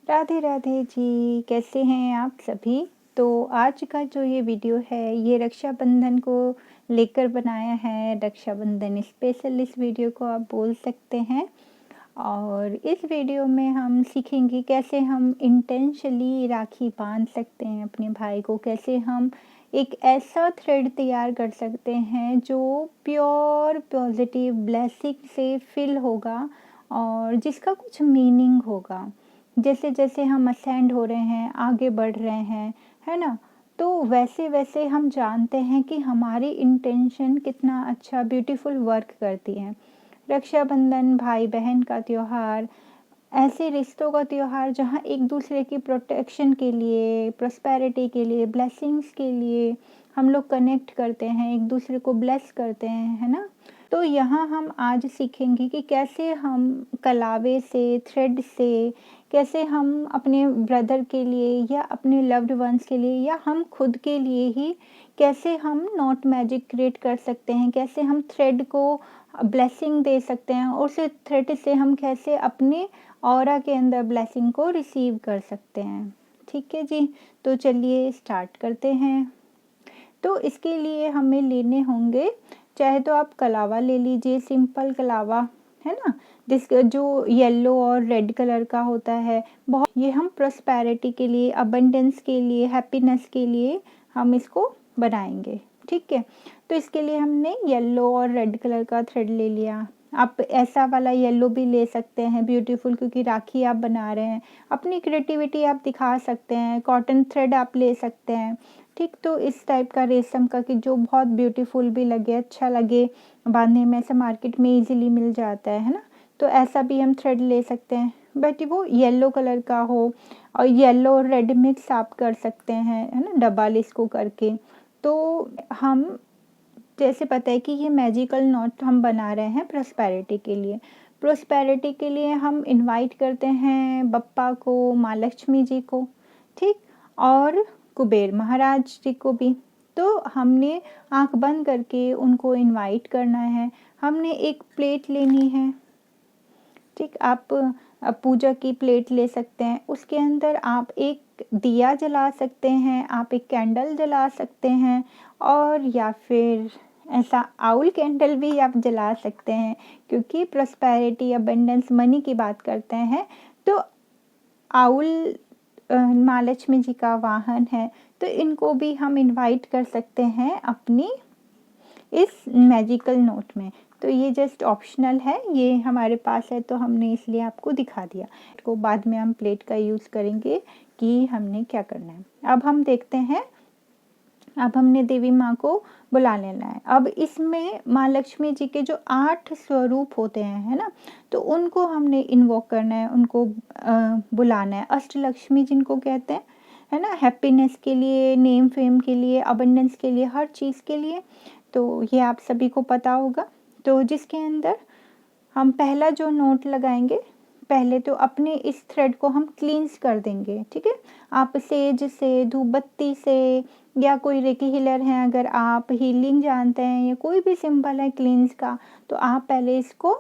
राधे राधे जी, कैसे हैं आप सभी? तो आज का जो ये वीडियो है, ये रक्षाबंधन को लेकर बनाया है। रक्षाबंधन स्पेशल इस वीडियो को आप बोल सकते हैं। और इस वीडियो में हम सीखेंगे कैसे हम इंटेंशनली राखी बांध सकते हैं अपने भाई को, कैसे हम एक ऐसा थ्रेड तैयार कर सकते हैं जो प्योर पॉजिटिव ब्लेसिंग से फिल होगा और जिसका कुछ मीनिंग होगा। जैसे जैसे हम असेंड हो रहे हैं, आगे बढ़ रहे हैं, है ना? तो वैसे वैसे हम जानते हैं कि हमारी इंटेंशन कितना अच्छा ब्यूटीफुल वर्क करती है। रक्षाबंधन भाई बहन का त्योहार, ऐसे रिश्तों का त्योहार जहाँ एक दूसरे की प्रोटेक्शन के लिए, प्रॉस्पेरिटी के लिए, ब्लेसिंग्स के लिए हम लोग कनेक्ट करते हैं, एक दूसरे को ब्लेस करते हैं, है ना? तो यहाँ हम आज सीखेंगे कि कैसे हम कलावे से, थ्रेड से, कैसे हम अपने ब्रदर के लिए या अपने लव्ड वंस के लिए या हम खुद के लिए ही कैसे हम नॉट मैजिक क्रिएट कर सकते हैं, कैसे हम थ्रेड को ब्लेसिंग दे सकते हैं और उस थ्रेड से हम कैसे अपने ऑरा के अंदर ब्लेसिंग को रिसीव कर सकते हैं। ठीक है जी, तो चलिए स्टार्ट करते हैं। तो इसके लिए हमें लेने होंगे, चाहे तो आप कलावा ले लीजिए, सिंपल कलावा, है ना? जिसका जो येलो और रेड कलर का होता है। बहुत ये हम प्रॉस्पेरिटी के लिए, अबंडेंस के लिए, हैप्पीनेस के लिए हम इसको बनाएंगे। ठीक है, तो इसके लिए हमने येलो और रेड कलर का थ्रेड ले लिया। आप ऐसा वाला येलो भी ले सकते हैं ब्यूटीफुल, क्योंकि राखी आप बना रहे हैं, अपनी क्रिएटिविटी आप दिखा सकते हैं। कॉटन थ्रेड आप ले सकते हैं। ठीक, तो इस टाइप का रेशम का कि जो बहुत ब्यूटीफुल भी लगे, अच्छा लगे बांधने में, ऐसा मार्केट में इजीली मिल जाता है ना? तो ऐसा भी हम थ्रेड ले सकते हैं, बट वो येलो कलर का हो। और येलो और रेड मिक्स आप कर सकते हैं, है ना, डबल इसको करके। तो हम जैसे पता है कि ये मैजिकल नॉट हम बना रहे हैं प्रॉस्पेरिटी के लिए। प्रॉस्पेरिटी के लिए हम इनवाइट करते हैं बप्पा को, माँ लक्ष्मी जी को, ठीक, और कुबेर महाराज जी को भी। तो हमने आंख बंद करके उनको इनवाइट करना है। हमने एक प्लेट लेनी है, ठीक, आप पूजा की प्लेट ले सकते हैं। उसके अंदर आप एक दिया जला सकते हैं, आप एक कैंडल जला सकते हैं, और या फिर ऐसा आउल कैंडल भी आप जला सकते हैं, क्योंकि प्रॉस्पेरिटी, अबंडेंस, मनी की बात करते हैं। तो आउल माँ लक्ष्मी जी का वाहन है, तो इनको भी हम इनवाइट कर सकते हैं अपनी इस मैजिकल नोट में। तो ये जस्ट ऑप्शनल है, ये हमारे पास है तो हमने इसलिए आपको दिखा दिया। इसको बाद में हम प्लेट का यूज़ करेंगे कि हमने क्या करना है। अब हम देखते हैं, अब हमने देवी माँ को बुला लेना है। अब इसमें माँ लक्ष्मी जी के जो 8 स्वरूप होते हैं, है ना, तो उनको हमने इन्वोक करना है, उनको बुलाना है। अष्टलक्ष्मी जिनको कहते हैं, है ना, हैप्पीनेस के लिए, नेम फेम के लिए, अबंडेंस के लिए, हर चीज़ के लिए। तो ये आप सभी को पता होगा। तो जिसके अंदर हम पहला जो नोट लगाएंगे, पहले तो अपने इस थ्रेड को हम क्लींस कर देंगे। ठीक है, आप सेज से, धूप बत्ती से, या कोई रेकी हीलर हैं, अगर आप हीलिंग जानते हैं या कोई भी सिंबल है क्लींस का, तो आप पहले इसको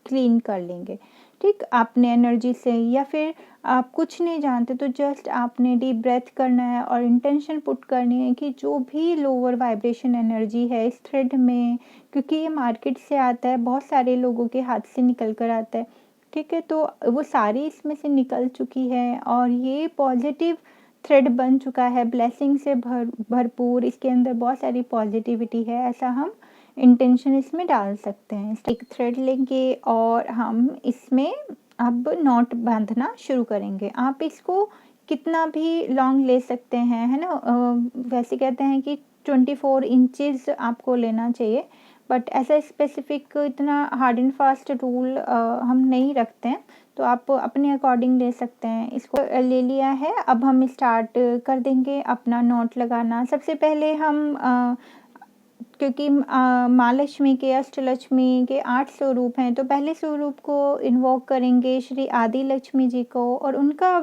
क्लीन कर लेंगे। ठीक, आपने एनर्जी से, या फिर आप कुछ नहीं जानते तो जस्ट आपने डीप ब्रेथ करना है और इंटेंशन पुट करनी है कि जो भी लोअर वाइब्रेशन एनर्जी है इस थ्रेड में, क्योंकि ये मार्केट से आता है, बहुत सारे लोगों के हाथ से निकल कर आता है। ठीक है, तो वो सारी इसमें से निकल चुकी है और ये पॉजिटिव थ्रेड बन चुका है, ब्लेसिंग से भरपूर। इसके अंदर बहुत सारी पॉजिटिविटी है, ऐसा हम इंटेंशन इसमें डाल सकते हैं। एक थ्रेड लेंगे और हम इसमें अब नॉट बांधना शुरू करेंगे। आप इसको कितना भी लॉन्ग ले सकते हैं, है ना। वैसे कहते हैं कि 24 इंचेस आपको लेना चाहिए, बट ऐसा स्पेसिफिक इतना हार्ड एंड फास्ट रूल हम नहीं रखते हैं, तो आप अपने अकॉर्डिंग ले सकते हैं। इसको ले लिया है, अब हम स्टार्ट कर देंगे अपना नॉट लगाना। सबसे पहले हम क्योंकि माँ लक्ष्मी के, अष्टलक्ष्मी के 8 स्वरूप हैं, तो पहले स्वरूप को इन्वोक करेंगे श्री आदि लक्ष्मी जी को, और उनका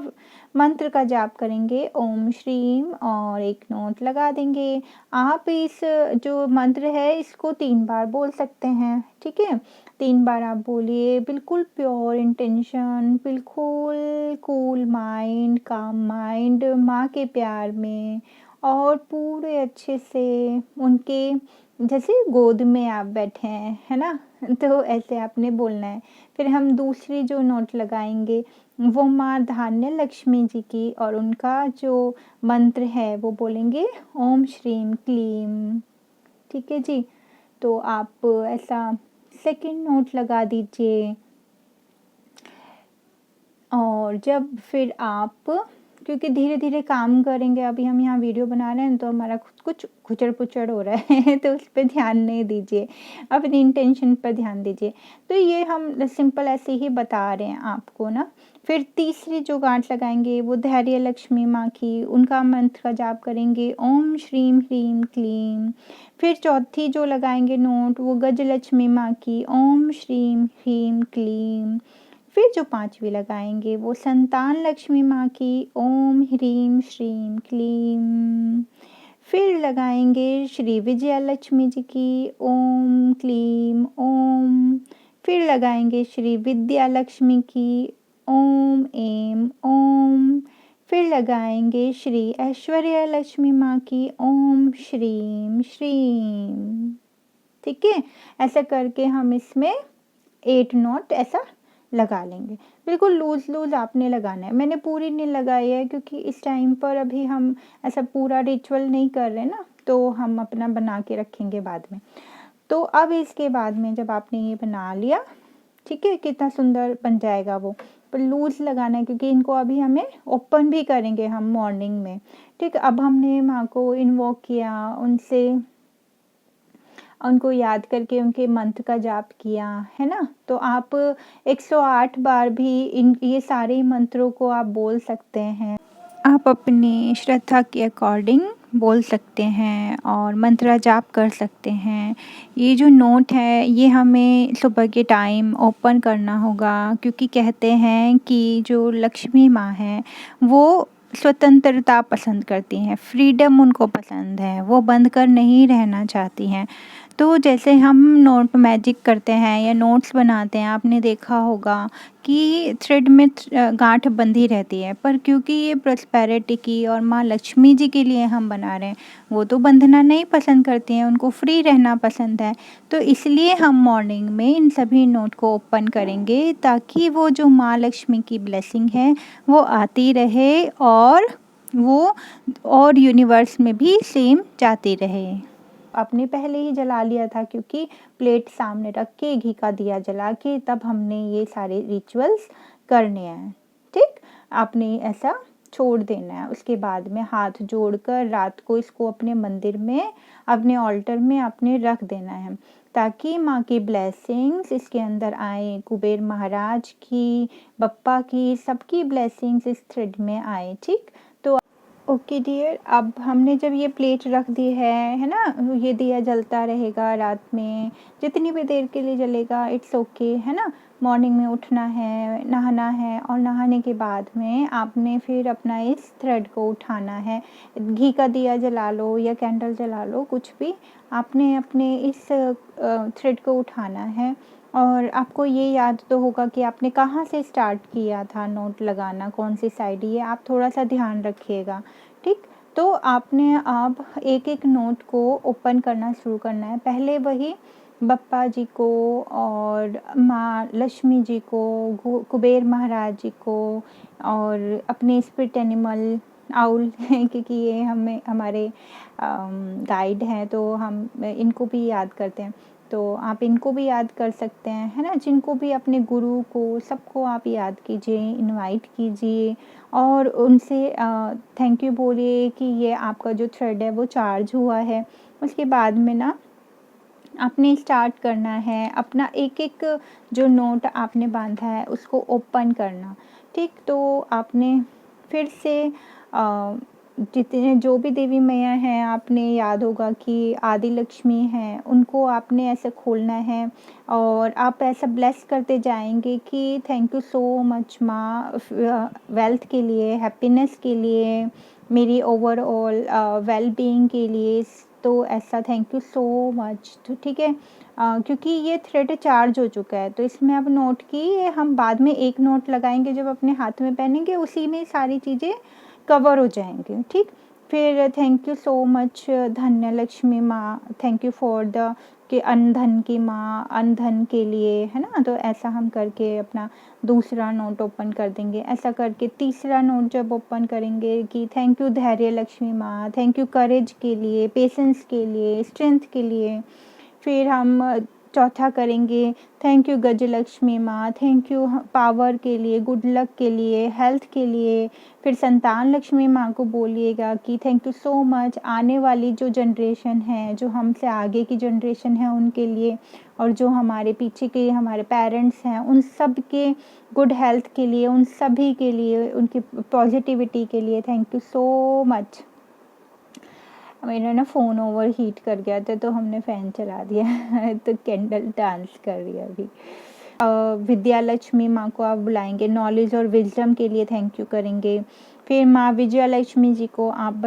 मंत्र का जाप करेंगे, ओम श्रीम, और एक नोट लगा देंगे। आप इस जो मंत्र है इसको 3 बार बोल सकते हैं। ठीक है, 3 बार आप बोलिए, बिल्कुल प्योर इंटेंशन, बिल्कुल कूल माइंड, काम माइंड, माँ के प्यार में, और पूरे अच्छे से उनके जैसे गोद में आप बैठे हैं, है ना? तो ऐसे आपने बोलना है। फिर हम दूसरी जो नोट लगाएँगे वो माँ धान्य लक्ष्मी जी की, और उनका जो मंत्र है वो बोलेंगे ओम श्रीम क्लीम। ठीक है जी? तो आप ऐसा सेकंड नोट लगा दीजिए। और जब फिर आप, क्योंकि धीरे-धीरे काम करेंगे, अभी हम यहाँ वीडियो बना रहे हैं तो हमारा कुछ खुचड़-पुचड़ हो रहा है तो उस पे ध्यान नहीं दीजिए, अपनी इंटेंशन पर ध्यान दीजिए। तो ये हम सिंपल ऐसे ही बता रहे हैं आपको ना। फिर तीसरी जो गांठ लगाएँगे वो धैर्य लक्ष्मी माँ की, उनका मंत्र का जाप करेंगे ओम श्रीम ह्रीम क्लीम। फिर चौथी जो लगाएँगे नोट वो गजलक्ष्मी माँ की, ओम श्रीम ह्रीम क्लीम। फिर जो पांचवी लगाएंगे वो संतान लक्ष्मी माँ की, ओम ह्रीम श्रीम क्लीम। फिर लगाएंगे श्री विजया लक्ष्मी जी की, ओम क्लीम ओम। फिर लगाएंगे श्री विद्या लक्ष्मी की, ओम एम ओम। फिर लगाएंगे श्री ऐश्वर्या लक्ष्मी माँ की, ओम श्रीम श्रीम। ठीक है? ऐसा करके हम इसमें 8 नोट ऐसा लगा लेंगे। बिल्कुल लूज़-लूज़ आपने लगाना है। मैंने पूरी नहीं लगाई है क्योंकि इस टाइम पर अभी हम ऐसा पूरा रिचुअल नहीं कर रहे ना, तो हम अपना बना के रखेंगे बाद में। तो अब इसके बाद में जब आपने ये बना लिया, ठीक है? कितना सुंदर बन जाएगा वो। पर लूज़ लगाना है क्योंकि इनको अभी हमें ओपन भी करेंगे हम मॉर्निंग में। ठीक? अब हमने माँ को इन्वोक किया, उनको याद करके उनके मंत्र का जाप किया, है ना? तो आप 108 बार भी ये सारे मंत्रों को आप बोल सकते हैं। आप अपनी श्रद्धा के अकॉर्डिंग बोल सकते हैं और मंत्र जाप कर सकते हैं। ये जो नोट है ये हमें सुबह के टाइम ओपन करना होगा, क्योंकि कहते हैं कि जो लक्ष्मी माँ है वो स्वतंत्रता पसंद करती हैं, फ्रीडम उनको पसंद है, वो बंद कर नहीं रहना चाहती हैं। तो जैसे हम नोट मैजिक करते हैं या नोट्स बनाते हैं, आपने देखा होगा कि थ्रेड में गांठ बंधी रहती है, पर क्योंकि ये प्रॉस्पेरिटी की और माँ लक्ष्मी जी के लिए हम बना रहे हैं, वो तो बंधना नहीं पसंद करती हैं, उनको फ्री रहना पसंद है। तो इसलिए हम मॉर्निंग में इन सभी नोट को ओपन करेंगे ताकि वो जो माँ लक्ष्मी की ब्लेसिंग है वो आती रहे, और यूनिवर्स में भी सेम जाती रहे। आपने पहले ही जला लिया था क्योंकि प्लेट सामने रख के घी का दिया जला के तब हमने ये सारे रिचुअल्स करने हैं। ठीक? आपने ऐसा छोड़ देना है। उसके बाद में हाथ जोड़कर रात को इसको अपने मंदिर में, अपने ऑल्टर में आपने रख देना है ताकि माँ की ब्लेसिंग्स इसके अंदर आए, कुबेर महाराज की, बप्पा की, सबकी ब्लेसिंग्स इस थ्रेड में आए। ठीक? तो ओके डियर, अब हमने जब ये प्लेट रख दी है ना, ये दिया जलता रहेगा रात में, जितनी भी देर के लिए जलेगा, इट्स ओके, है ना? मॉर्निंग में उठना है, नहाना है, और नहाने के बाद में आपने फिर अपना इस थ्रेड को उठाना है। घी का दिया जला लो या कैंडल जला लो, कुछ भी, आपने अपने इस थ्रेड को उठाना है। और आपको ये याद तो होगा कि आपने कहाँ से स्टार्ट किया था नोट लगाना, कौन सी साइड, ये आप थोड़ा सा ध्यान रखिएगा। ठीक? तो आपने अब एक एक नोट को ओपन करना शुरू करना है। पहले वही बप्पा जी को और माँ लक्ष्मी जी को, कुबेर महाराज जी को, और अपने स्पिरिट एनिमल आउल क्योंकि ये हमारे गाइड हैं, तो हम इनको भी याद करते हैं। तो आप इनको भी याद कर सकते हैं, है ना? जिनको भी, अपने गुरु को, सबको आप याद कीजिए, इनवाइट कीजिए और उनसे थैंक यू बोलिए कि ये आपका जो थ्रेड है वो चार्ज हुआ है। उसके बाद में ना आपने स्टार्ट करना है अपना एक एक जो नोट आपने बांधा है उसको ओपन करना। ठीक? तो आपने फिर से जितने जो भी देवी मैया हैं, आपने याद होगा कि आदि लक्ष्मी हैं, उनको आपने ऐसे खोलना है और आप ऐसा ब्लेस करते जाएंगे कि थैंक यू सो मच माँ, वेल्थ के लिए, हैप्पीनेस के लिए, मेरी ओवरऑल वेल बीइंग के लिए, तो ऐसा थैंक यू सो मच। तो ठीक है, क्योंकि ये थ्रेड चार्ज हो चुका है, तो इसमें अब नोट की हम बाद में एक नोट लगाएंगे जब अपने हाथ में पहनेंगे, उसी में सारी चीज़ें कवर हो जाएंगी। ठीक, फिर थैंक यू सो मच धन्य लक्ष्मी माँ, थैंक यू फॉर द कि अनधन की माँ, अनधन के लिए, है ना। तो ऐसा हम करके अपना दूसरा नोट ओपन कर देंगे। ऐसा करके तीसरा नोट जब ओपन करेंगे कि थैंक यू धैर्य लक्ष्मी माँ, थैंक यू करेज के लिए, पेशेंस के लिए, स्ट्रेंथ के लिए। फिर हम चौथा करेंगे थैंक यू गजलक्ष्मी माँ, थैंक यू पावर के लिए, गुड लक के लिए, हेल्थ के लिए। फिर संतान लक्ष्मी माँ को बोलिएगा कि थैंक यू सो मच आने वाली जो जनरेशन है, जो हमसे आगे की जनरेशन है उनके लिए, और जो हमारे पीछे के हमारे पेरेंट्स हैं उन सब के गुड हेल्थ के लिए, उन सभी के लिए, उनकी पॉजिटिविटी के लिए थैंक यू सो मच। मेरा ना फ़ोन ओवर हीट कर गया था तो हमने फ़ैन चला दिया तो कैंडल डांस कर रही है अभी। विद्या लक्ष्मी माँ को आप बुलाएंगे, नॉलेज और विजडम के लिए थैंक यू करेंगे। फिर माँ विजया लक्ष्मी जी को आप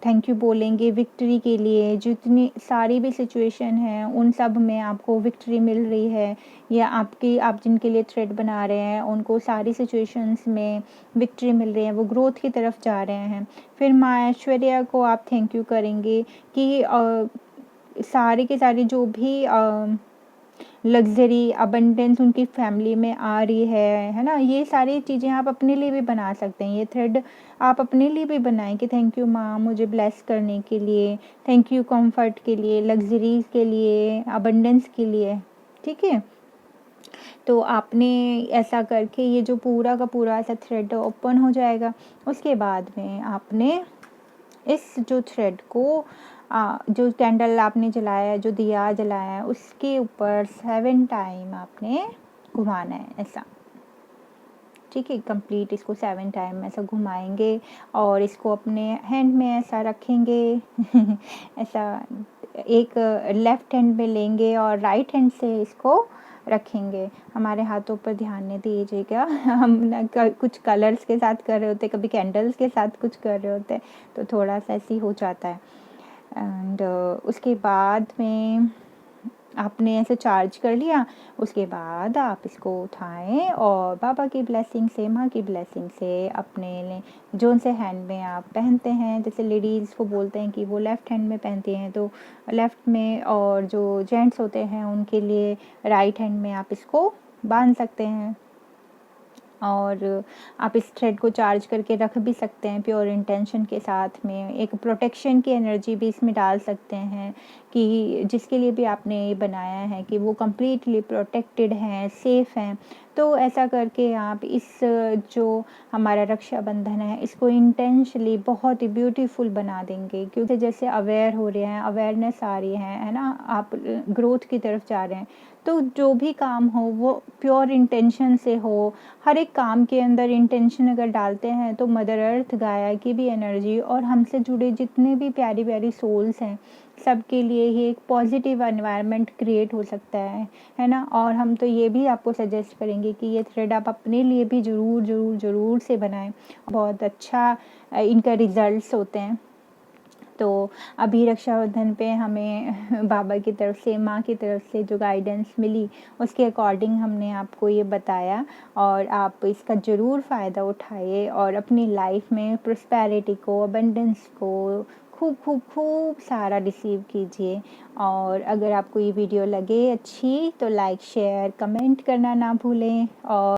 थैंक यू बोलेंगे विक्ट्री के लिए, जितनी सारी भी सिचुएशन है उन सब में आपको विक्ट्री मिल रही है, या आप जिनके लिए थ्रेड बना रहे हैं उनको सारी सिचुएशंस में विक्ट्री मिल रही है, वो ग्रोथ की तरफ जा रहे हैं। फिर माँ ऐश्वर्या को आप थैंक यू करेंगे कि सारी के सारी जो भी लग्ज़री अबंडेंस उनकी फैमिली में आ रही है ना। ये सारी चीज़ें आप अपने लिए भी बना सकते हैं, ये थ्रेड आप अपने लिए भी बनाएं कि थैंक यू माँ मुझे ब्लेस करने के लिए, थैंक यू कंफर्ट के लिए, लग्जरीज के लिए, अबंडेंस के लिए। ठीक है, तो आपने ऐसा करके ये जो पूरा का पूरा ऐसा थ्रेड ओपन हो जाएगा। उसके बाद में आपने इस जो थ्रेड को जो कैंडल आपने जलाया है, जो दिया जलाया है, उसके ऊपर 7 टाइम आपने घुमाना है ऐसा। ठीक है, कंप्लीट इसको 7 टाइम ऐसा घुमाएंगे और इसको अपने हैंड में ऐसा रखेंगे ऐसा एक लेफ़्ट हैंड में लेंगे और राइट हैंड से इसको रखेंगे। हमारे हाथों पर ध्यान नहीं दीजिएगा हम ना कुछ कलर्स के साथ कर रहे होते, कभी कैंडल्स के साथ कुछ कर रहे होते, तो थोड़ा सा ऐसे ही हो जाता है। एंड उसके बाद में आपने ऐसे चार्ज कर लिया, उसके बाद आप इसको उठाएं और बाबा की ब्लेसिंग से, माँ की ब्लेसिंग से अपने जो से हैंड में आप पहनते हैं, जैसे लेडीज़ को बोलते हैं कि वो लेफ़्ट हैंड में पहनती हैं तो लेफ़्ट में, और जो जेंट्स होते हैं उनके लिए राइट हैंड में आप इसको बांध सकते हैं। और आप इस थ्रेड को चार्ज करके रख भी सकते हैं प्योर इंटेंशन के साथ में, एक प्रोटेक्शन की एनर्जी भी इसमें डाल सकते हैं कि जिसके लिए भी आपने ये बनाया है कि वो कम्प्लीटली प्रोटेक्टेड हैं, सेफ़ हैं। तो ऐसा करके आप इस जो हमारा रक्षाबंधन है इसको इंटेंशली बहुत ही ब्यूटीफुल बना देंगे, क्योंकि जैसे अवेयर हो रहे हैं, अवेयरनेस आ रही है ना, आप ग्रोथ की तरफ जा रहे हैं, तो जो भी काम हो वो प्योर इंटेंशन से हो। हर एक काम के अंदर इंटेंशन अगर डालते हैं तो मदर अर्थ गाया की भी एनर्जी और हमसे जुड़े जितने भी प्यारी प्यारी सोल्स हैं सबके लिए ही एक पॉजिटिव एनवायरनमेंट क्रिएट हो सकता है ना। और हम तो ये भी आपको सजेस्ट करेंगे कि ये थ्रेड आप अपने लिए भी ज़रूर ज़रूर ज़रूर से बनाएं, बहुत अच्छा इनका रिजल्ट्स होते हैं। तो अभी रक्षाबंधन पे हमें बाबा की तरफ से, माँ की तरफ से जो गाइडेंस मिली उसके अकॉर्डिंग हमने आपको ये बताया, और आप इसका ज़रूर फ़ायदा उठाइए और अपनी लाइफ में प्रोस्पेरिटी को, अबंडेंस को खूब खूब खूब सारा रिसीव कीजिए। और अगर आपको ये वीडियो लगे अच्छी तो लाइक शेयर कमेंट करना ना भूलें। और